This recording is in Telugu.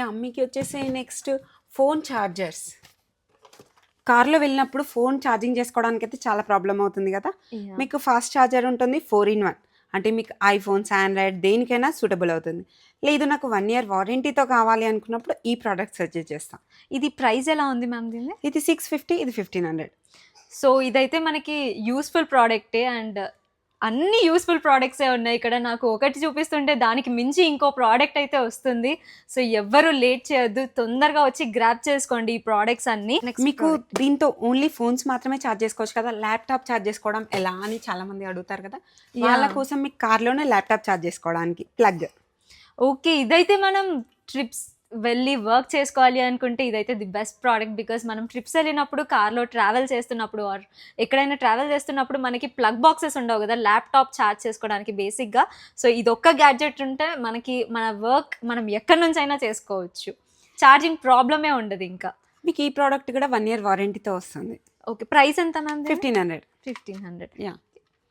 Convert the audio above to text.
అమ్మికి వచ్చేసి నెక్స్ట్ ఫోన్ ఛార్జర్స్. కార్లో వెళ్ళినప్పుడు ఫోన్ ఛార్జింగ్ చేసుకోవడానికి అయితే చాలా ప్రాబ్లం అవుతుంది కదా. Yeah. మీకు ఫాస్ట్ ఛార్జర్ ఉంటుంది 4-in-1, అంటే మీకు ఐఫోన్స్, ఆండ్రాయిడ్ దేనికైనా సూటబుల్ అవుతుంది. లేదు నాకు 1 year వారంటీతో కావాలి అనుకున్నప్పుడు ఈ ప్రోడక్ట్ సజెస్ట్ చేస్తాం. ఇది ప్రైస్ ఎలా ఉంది మ్యామ్ దీన్ని? ఇది 650, ఇది 1500. సో ఇదైతే మనకి యూస్ఫుల్ ప్రోడక్టే అండ్ అన్ని యూస్ఫుల్ ప్రోడక్ట్సే ఉన్నాయి ఇక్కడ. నాకు ఒకటి చూపిస్తుంటే దానికి మించి ఇంకో ప్రోడక్ట్ అయితే వస్తుంది. సో ఎవ్వరు లేట్ చేయొద్దు, తొందరగా వచ్చి గ్రాప్ చేసుకోండి ఈ ప్రోడక్ట్స్ అన్ని. మీకు దీంతో ఓన్లీ ఫోన్స్ మాత్రమే ఛార్జ్ చేసుకోవచ్చు కదా, ల్యాప్టాప్ ఛార్జ్ చేసుకోవడం ఎలా అని చాలా మంది అడుగుతారు కదా. వాళ్ళ కోసం మీకు కార్లోనే ల్యాప్టాప్ ఛార్జ్ చేసుకోవడానికి ప్లగ్. ఓకే, ఇదైతే మనం ట్రిప్స్ వెళ్ళి వర్క్ చేసుకోవాలి అనుకుంటే ఇదైతే ది బెస్ట్ ప్రోడక్ట్. బికాస్ మనం ట్రిప్స్ వెళ్ళినప్పుడు కార్లో ట్రావెల్ చేస్తున్నప్పుడు ఆర్ ఎక్కడైనా ట్రావెల్ చేస్తున్నప్పుడు మనకి ప్లగ్ బాక్సెస్ ఉండవు కదా ల్యాప్టాప్ ఛార్జ్ చేసుకోవడానికి బేసిక్గా. సో ఇదొక్క గ్యాడ్జెట్ ఉంటే మనకి మన వర్క్ మనం ఎక్కడి నుంచి అయినా చేసుకోవచ్చు, ఛార్జింగ్ ప్రాబ్లమే ఉండదు. ఇంకా మీకు ఈ ప్రోడక్ట్ కూడా 1 year వారంటీతో వస్తుంది. ఓకే, ప్రైస్ ఎంత మ్యామ్? 1500. 1500. యా.